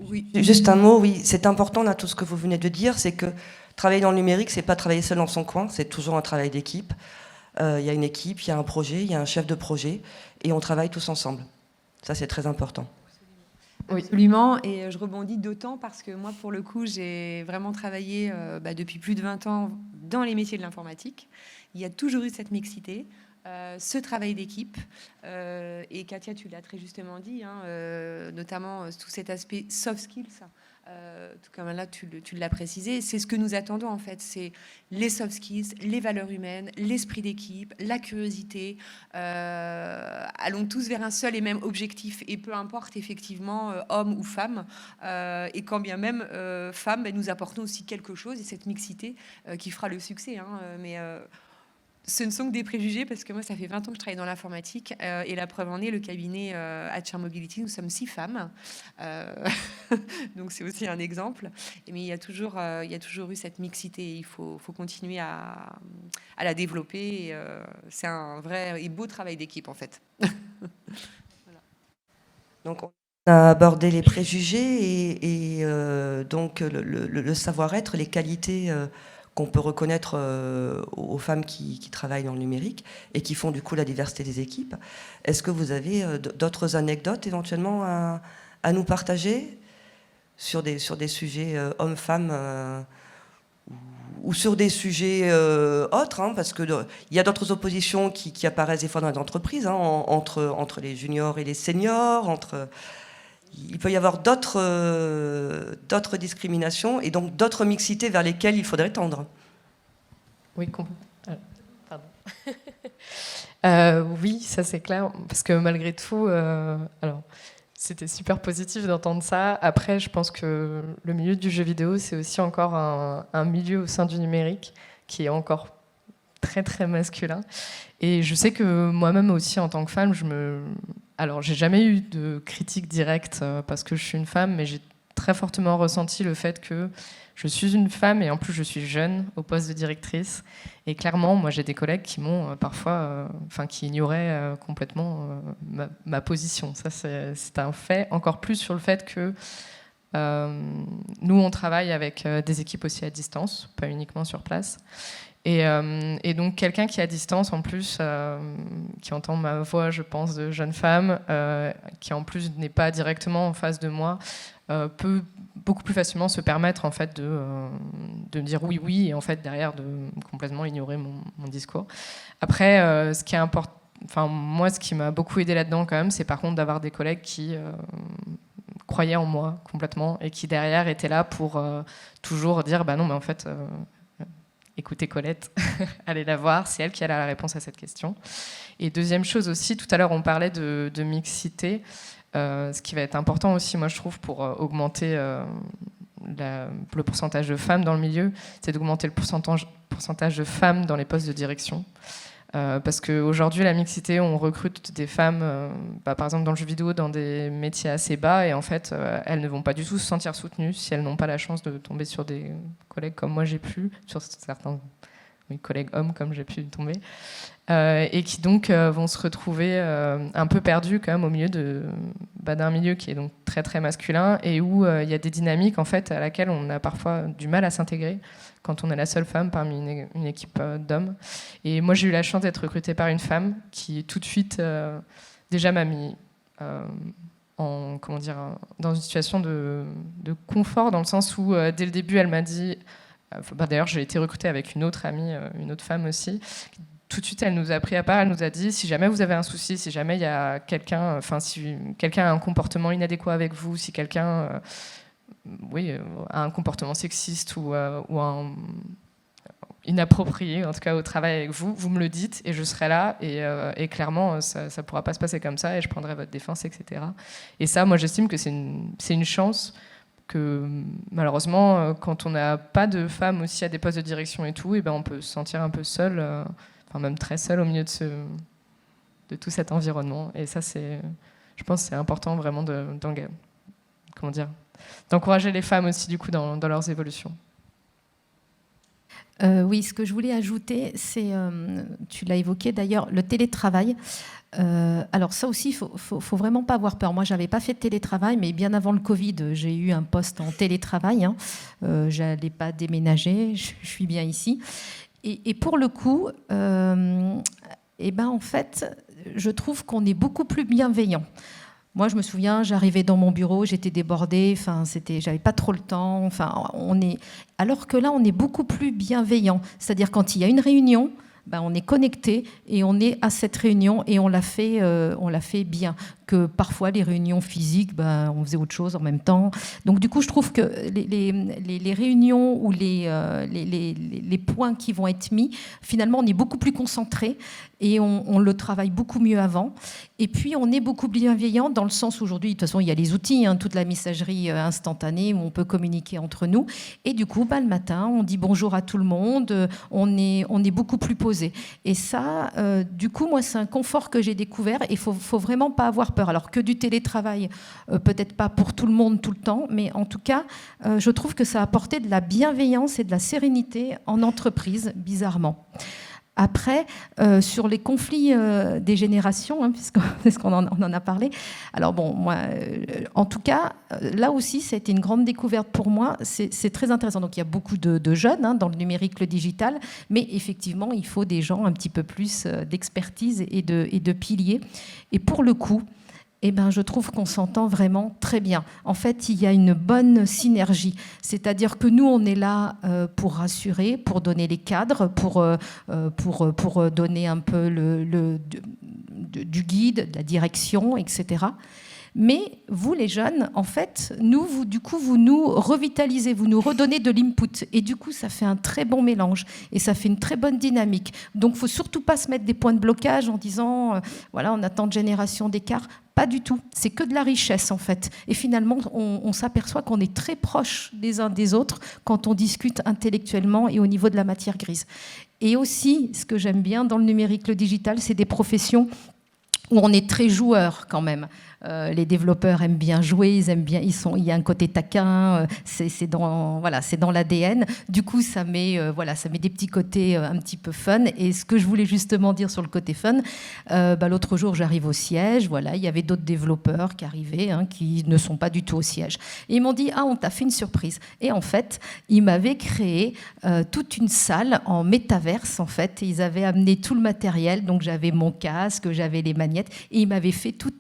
Oui, juste un mot, oui, c'est important là tout ce que vous venez de dire, c'est que travailler dans le numérique, c'est pas travailler seul dans son coin, c'est toujours un travail d'équipe. Il y a une équipe, il y a un projet, il y a un chef de projet, et on travaille tous ensemble. Ça, c'est très important. Oui. Absolument, et je rebondis d'autant parce que moi, pour le coup, j'ai vraiment travaillé depuis plus de 20 ans dans les métiers de l'informatique. Il y a toujours eu cette mixité. Ce travail d'équipe, et Katia, tu l'as très justement dit, notamment tout cet aspect soft skills, tout comme là tu l'as précisé, c'est ce que nous attendons en fait, c'est les soft skills, les valeurs humaines, l'esprit d'équipe, la curiosité, allons tous vers un seul et même objectif, et peu importe effectivement homme ou femme, et quand bien même femme, nous apportons aussi quelque chose, et cette mixité qui fera le succès, mais ce ne sont que des préjugés parce que moi, ça fait 20 ans que je travaille dans l'informatique et la preuve en est, le cabinet HR Mobility, nous sommes 6 femmes. Donc, c'est aussi un exemple. Mais il y a toujours eu cette mixité. Il faut continuer à la développer. C'est un vrai et beau travail d'équipe, en fait. Voilà. Donc, on a abordé les préjugés et donc le savoir-être, les qualités qu'on peut reconnaître aux femmes qui travaillent dans le numérique et qui font du coup la diversité des équipes. Est-ce que vous avez d'autres anecdotes éventuellement à nous partager sur des sujets hommes-femmes ou sur des sujets autres, parce qu'il y a d'autres oppositions qui apparaissent des fois dans les entreprises, entre les juniors et les seniors, il peut y avoir d'autres discriminations et donc d'autres mixités vers lesquelles il faudrait tendre. Oui, pardon. Oui, ça c'est clair, parce que malgré tout, alors c'était super positif d'entendre ça. Après, je pense que le milieu du jeu vidéo, c'est aussi encore un milieu au sein du numérique qui est encore très très masculin. Et je sais que moi-même aussi en tant que femme, alors j'ai jamais eu de critique directe parce que je suis une femme, mais j'ai très fortement ressenti le fait que je suis une femme et en plus je suis jeune au poste de directrice. Et clairement, moi j'ai des collègues qui m'ont parfois, qui ignoraient complètement ma position. Ça c'est un fait. Encore plus sur le fait que nous on travaille avec des équipes aussi à distance, pas uniquement sur place. Et donc quelqu'un qui est à distance en plus, qui entend ma voix, je pense, de jeune femme, qui en plus n'est pas directement en face de moi, peut beaucoup plus facilement se permettre en fait de dire oui et en fait derrière de complètement ignorer mon discours. Après, ce qui est important, moi ce qui m'a beaucoup aidé là-dedans quand même, c'est par contre d'avoir des collègues qui croyaient en moi complètement et qui derrière étaient là pour toujours dire non mais en fait écoutez Colette, allez la voir, c'est elle qui a la réponse à cette question. Et deuxième chose aussi, tout à l'heure on parlait de mixité, ce qui va être important aussi, moi je trouve, pour augmenter le pourcentage de femmes dans le milieu, c'est d'augmenter le pourcentage de femmes dans les postes de direction. Parce qu'aujourd'hui, la mixité, on recrute des femmes, par exemple dans le jeu vidéo, dans des métiers assez bas, et en fait, elles ne vont pas du tout se sentir soutenues si elles n'ont pas la chance de tomber sur des collègues comme moi j'ai pu, sur certains mes collègues hommes comme j'ai pu tomber, et qui donc vont se retrouver un peu perdus quand même au milieu d'un milieu qui est donc très très masculin et où il y a des dynamiques en fait à laquelle on a parfois du mal à s'intégrer quand on est la seule femme parmi une équipe d'hommes. Et moi j'ai eu la chance d'être recrutée par une femme qui tout de suite déjà m'a mis dans une situation de confort, dans le sens où dès le début elle m'a dit, d'ailleurs j'ai été recrutée avec une autre amie, une autre femme aussi, tout de suite elle nous a pris à part, elle nous a dit si jamais vous avez un souci, si jamais il y a quelqu'un, si quelqu'un a un comportement inadéquat avec vous, si quelqu'un a un comportement sexiste ou inapproprié, en tout cas au travail avec vous, vous me le dites et je serai là et clairement ça ne pourra pas se passer comme ça et je prendrai votre défense, etc. Et ça, moi j'estime que c'est une chance que malheureusement, quand on n'a pas de femmes aussi à des postes de direction et tout, et ben on peut se sentir un peu seul, même très seul au milieu de tout cet environnement. Et ça, je pense que c'est important vraiment d'encourager les femmes aussi du coup dans leurs évolutions. Oui, ce que je voulais ajouter, c'est, tu l'as évoqué d'ailleurs, le télétravail. Alors ça aussi, il faut vraiment pas avoir peur. Moi, j'avais pas fait de télétravail, mais bien avant le Covid, j'ai eu un poste en télétravail. J'allais pas déménager, je suis bien ici. Et pour le coup, en fait, je trouve qu'on est beaucoup plus bienveillant. Moi, je me souviens, j'arrivais dans mon bureau, j'étais débordée, j'avais pas trop le temps. Alors que là, on est beaucoup plus bienveillant. C'est-à-dire quand il y a une réunion, on est connecté et on est à cette réunion et on l'a fait bien. Que parfois les réunions physiques, on faisait autre chose en même temps. Donc du coup, je trouve que les réunions ou les points qui vont être mis, finalement, on est beaucoup plus concentré et on le travaille beaucoup mieux avant. Et puis, on est beaucoup plus bienveillant dans le sens où aujourd'hui, de toute façon, il y a les outils, toute la messagerie instantanée où on peut communiquer entre nous. Et du coup, le matin, on dit bonjour à tout le monde, on est beaucoup plus posé. Et ça, du coup, moi, c'est un confort que j'ai découvert et il faut vraiment pas avoir peur. Alors que du télétravail, peut-être pas pour tout le monde tout le temps, mais en tout cas, je trouve que ça a apporté de la bienveillance et de la sérénité en entreprise, bizarrement. Après, sur les conflits des générations, puisqu'on en a parlé, alors bon, moi, en tout cas, là aussi, ça a été une grande découverte pour moi. C'est très intéressant. Donc, il y a beaucoup de jeunes dans le numérique, le digital, mais effectivement, il faut des gens un petit peu plus d'expertise et de piliers. Et pour le coup, je trouve qu'on s'entend vraiment très bien. En fait, il y a une bonne synergie. C'est-à-dire que nous, on est là pour rassurer, pour donner les cadres, pour donner un peu du guide, de la direction, etc. Mais vous, les jeunes, en fait, vous nous revitalisez, vous nous redonnez de l'input. Et du coup, ça fait un très bon mélange et ça fait une très bonne dynamique. Donc, il ne faut surtout pas se mettre des points de blocage en disant, on a tant de générations d'écart. Pas du tout. C'est que de la richesse, en fait. Et finalement, on s'aperçoit qu'on est très proches des uns des autres quand on discute intellectuellement et au niveau de la matière grise. Et aussi, ce que j'aime bien dans le numérique, le digital, c'est des professions où on est très joueur quand même. Les développeurs aiment bien jouer, il y a un côté taquin, c'est dans l'ADN. Du coup, ça met des petits côtés un petit peu fun. Et ce que je voulais justement dire sur le côté fun, l'autre jour, j'arrive au siège, il y avait d'autres développeurs qui arrivaient, qui ne sont pas du tout au siège. Et ils m'ont dit, on t'a fait une surprise. Et en fait, ils m'avaient créé toute une salle en métaverse, en fait. Et ils avaient amené tout le matériel, donc j'avais mon casque, j'avais les magnettes, et ils m'avaient fait tout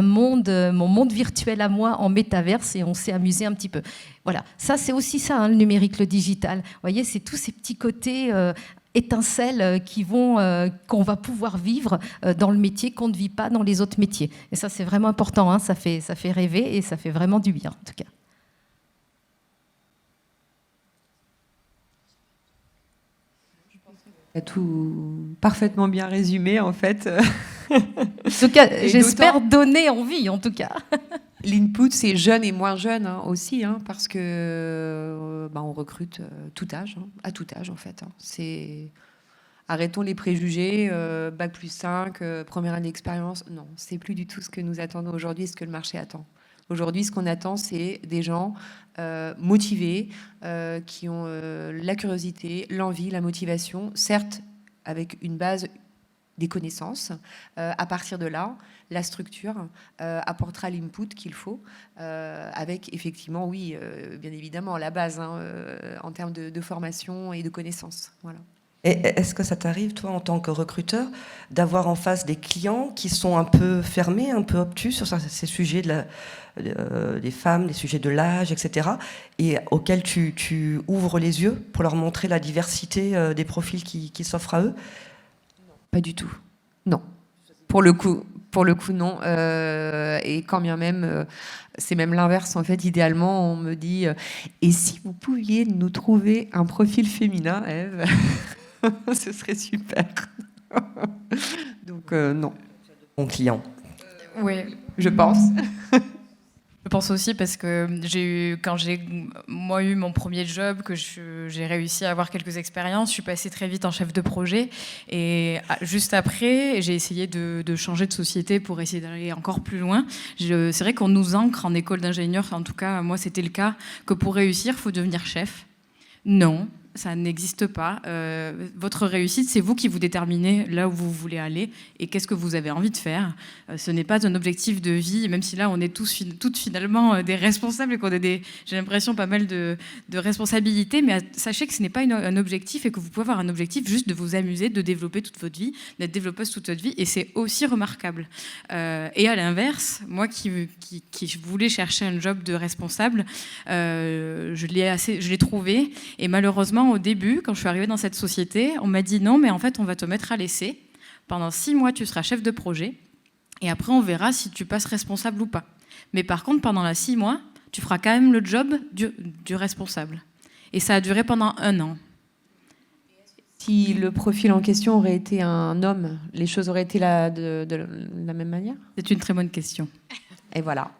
mon monde virtuel à moi en métaverse et on s'est amusé un petit peu. Voilà, ça c'est aussi ça, le numérique, le digital. Vous voyez, c'est tous ces petits côtés étincelles qu'on va pouvoir vivre dans le métier qu'on ne vit pas dans les autres métiers. Et ça c'est vraiment important, ça fait rêver et ça fait vraiment du bien en tout cas. Tu as tout parfaitement bien résumé, en fait. En tout cas, j'espère donner envie, en tout cas. L'input, c'est jeune et moins jeune aussi, parce que on recrute tout âge, à tout âge, en fait. Arrêtons les préjugés, Bac+5, première année d'expérience. Non, c'est plus du tout ce que nous attendons aujourd'hui, ce que le marché attend. Aujourd'hui, ce qu'on attend, c'est des gens motivés, qui ont la curiosité, l'envie, la motivation, certes avec une base, des connaissances. À partir de là, la structure apportera l'input qu'il faut, avec effectivement, oui, bien évidemment, la base en termes de formation et de connaissances. Voilà. Et est-ce que ça t'arrive, toi, en tant que recruteur, d'avoir en face des clients qui sont un peu fermés, un peu obtus sur ces sujets des femmes, les sujets de l'âge, etc., et auxquels tu ouvres les yeux pour leur montrer la diversité des profils qui s'offrent à eux? Pas du tout. Non. Pour le coup, non. Et quand bien même, c'est même l'inverse. En fait, idéalement, on me dit et si vous pouviez nous trouver un profil féminin, Ève, ce serait super. Donc, non. Mon client. Oui, Je pense. je pense aussi parce que quand j'ai moi eu mon premier job, que j'ai réussi à avoir quelques expériences, je suis passée très vite en chef de projet et juste après, j'ai essayé de changer de société pour essayer d'aller encore plus loin. C'est vrai qu'on nous ancre en école d'ingénieur, en tout cas moi c'était le cas, que pour réussir, il faut devenir chef. Non. Ça n'existe pas. Votre réussite, c'est vous qui vous déterminez là où vous voulez aller et qu'est-ce que vous avez envie de faire. Ce n'est pas un objectif de vie, même si là, on est toutes finalement des responsables et qu'on a j'ai l'impression, pas mal de responsabilités. Mais sachez que ce n'est pas un objectif et que vous pouvez avoir un objectif juste de vous amuser, de développer toute votre vie, d'être développeuse toute votre vie. Et c'est aussi remarquable. Et à l'inverse, moi qui voulais chercher un job de responsable, je l'ai trouvé. Et malheureusement, au début, quand je suis arrivée dans cette société, on m'a dit non, mais en fait, on va te mettre à l'essai. Pendant 6 mois, tu seras chef de projet. Et après, on verra si tu passes responsable ou pas. Mais par contre, pendant les 6 mois, tu feras quand même le job du responsable. Et ça a duré pendant 1 an. Si le profil en question aurait été un homme, les choses auraient été de la même manière? C'est une très bonne question. Et voilà.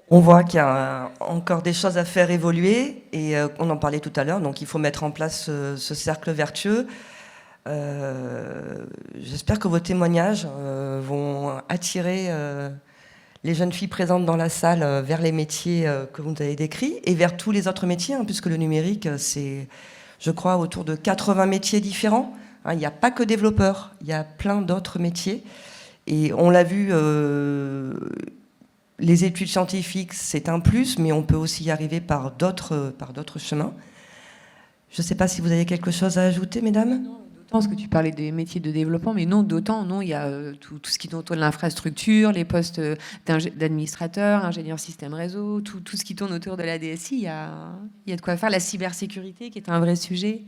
On voit qu'il y a encore des choses à faire évoluer et on en parlait tout à l'heure, donc il faut mettre en place ce cercle vertueux. J'espère que vos témoignages vont attirer les jeunes filles présentes dans la salle vers les métiers que vous avez décrits et vers tous les autres métiers, puisque le numérique, c'est, je crois, autour de 80 métiers différents. Il n'y a pas que développeurs, il y a plein d'autres métiers. Et on l'a vu... les études scientifiques, c'est un plus, mais on peut aussi y arriver par d'autres chemins. Je ne sais pas si vous avez quelque chose à ajouter, mesdames? Non, d'autant, parce que tu parlais des métiers de développement, mais non, d'autant, non, il y a tout ce qui tourne autour de l'infrastructure, les postes d'administrateur, ingénieur système réseau, tout ce qui tourne autour de la DSI, il y a de quoi faire. La cybersécurité, qui est un vrai sujet.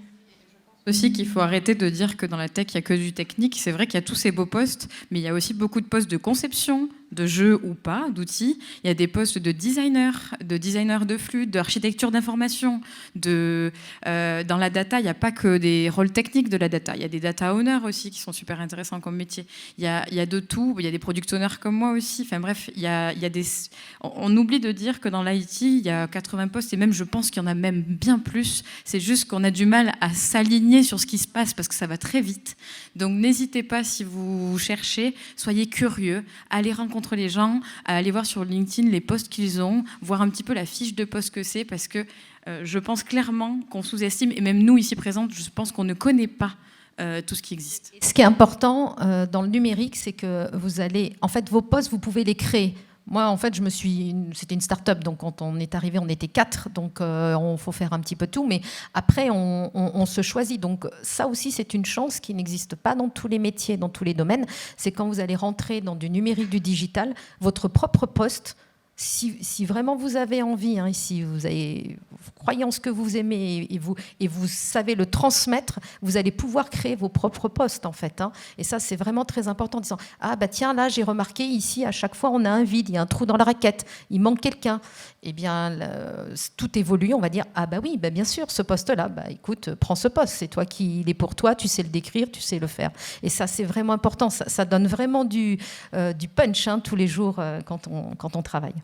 Aussi qu'il faut arrêter de dire que dans la tech, il n'y a que du technique. C'est vrai qu'il y a tous ces beaux postes, mais il y a aussi beaucoup de postes de conception, de jeux ou pas, d'outils. Il y a des postes de designer de flux, d'architecture d'information. Dans la data, il n'y a pas que des rôles techniques de la data. Il y a des data owners aussi qui sont super intéressants comme métier. Il y a de tout. Il y a des product owners comme moi aussi. Enfin bref, on oublie de dire que dans l'IT, il y a 80 postes et même je pense qu'il y en a même bien plus. C'est juste qu'on a du mal à s'aligner sur ce qui se passe parce que ça va très vite. Donc n'hésitez pas, si vous cherchez, soyez curieux, allez rencontrer les gens, allez voir sur LinkedIn les postes qu'ils ont, voir un petit peu la fiche de poste que c'est, parce que je pense clairement qu'on sous-estime, et même nous ici présentes, je pense qu'on ne connaît pas tout ce qui existe. Ce qui est important dans le numérique, c'est que vous allez, en fait, vos postes, vous pouvez les créer. Moi, en fait, c'était une start-up, donc quand on est arrivé, on était 4, donc il faut faire un petit peu tout, mais après, on se choisit. Donc ça aussi, c'est une chance qui n'existe pas dans tous les métiers, dans tous les domaines. C'est quand vous allez rentrer dans du numérique, du digital, votre propre poste, si vraiment vous avez envie, si vous croyez en ce que vous aimez et vous savez le transmettre, vous allez pouvoir créer vos propres postes, en fait. Et ça, c'est vraiment très important, en disant « Ah, bah tiens, là, j'ai remarqué, ici, à chaque fois, on a un vide, il y a un trou dans la raquette, il manque quelqu'un. » Eh bien, tout évolue, on va dire « Ah, bah oui, bah bien sûr, ce poste-là, bah écoute, prends ce poste, c'est toi il est pour toi, tu sais le décrire, tu sais le faire. » Et ça, c'est vraiment important, ça donne vraiment du punch tous les jours quand on travaille.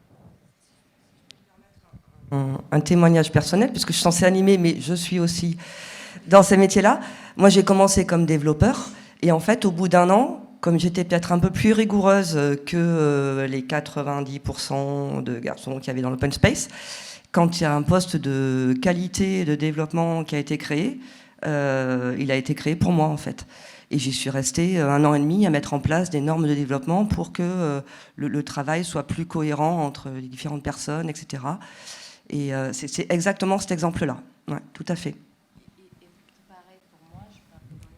Un témoignage personnel, puisque je suis censée animer, mais je suis aussi dans ces métiers-là. Moi, j'ai commencé comme développeur, et en fait, au bout d'1 an, comme j'étais peut-être un peu plus rigoureuse que les 90% de garçons qu'il y avait dans l'open space, quand il y a un poste de qualité et de développement qui a été créé, il a été créé pour moi en fait. Et j'y suis restée 1 an et demi à mettre en place des normes de développement pour que le travail soit plus cohérent entre les différentes personnes, etc. Et c'est exactement cet exemple-là. Ouais, tout à fait.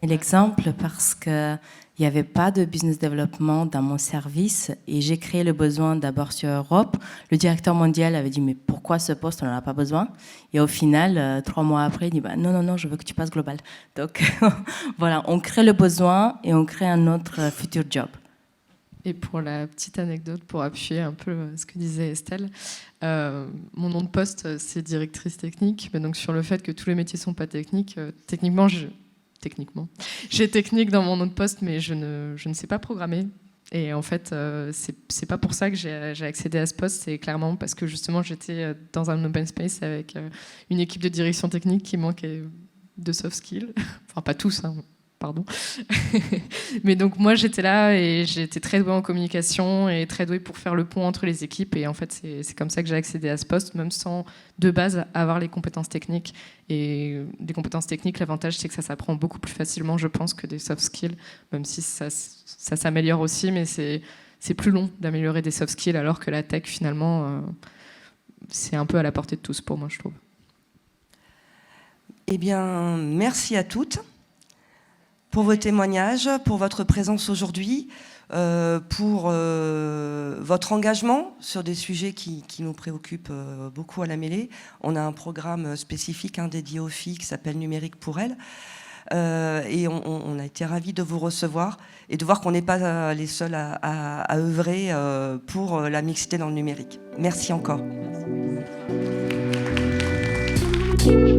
L'exemple parce qu'il n'y avait pas de business development dans mon service et j'ai créé le besoin d'abord sur Europe. Le directeur mondial avait dit mais pourquoi ce poste, on n'en a pas besoin. Et au final, 3 mois après, il dit bah, non, je veux que tu passes global. Donc voilà, on crée le besoin et on crée un autre futur job. Et pour la petite anecdote, pour appuyer un peu ce que disait Estelle, mon nom de poste, c'est directrice technique. Mais donc sur le fait que tous les métiers ne sont pas techniques, techniquement, j'ai technique dans mon nom de poste, mais je ne sais pas programmer. Et en fait, c'est pas pour ça que j'ai accédé à ce poste, c'est clairement parce que justement, j'étais dans un open space avec une équipe de direction technique qui manquait de soft skills. Enfin, pas tous, hein. Pardon. Mais donc moi j'étais là et j'étais très douée en communication et très douée pour faire le pont entre les équipes et en fait c'est comme ça que j'ai accédé à ce poste même sans de base avoir les compétences techniques et des compétences techniques l'avantage c'est que ça s'apprend beaucoup plus facilement je pense que des soft skills même si ça s'améliore aussi mais c'est plus long d'améliorer des soft skills alors que la tech finalement c'est un peu à la portée de tous pour moi je trouve. Eh bien merci à toutes pour vos témoignages, pour votre présence aujourd'hui, pour votre engagement sur des sujets qui nous préoccupent beaucoup à la mêlée. On a un programme spécifique dédié aux filles qui s'appelle Numérique pour elles. Et on a été ravis de vous recevoir et de voir qu'on n'est pas les seuls à œuvrer pour la mixité dans le numérique. Merci encore. Merci.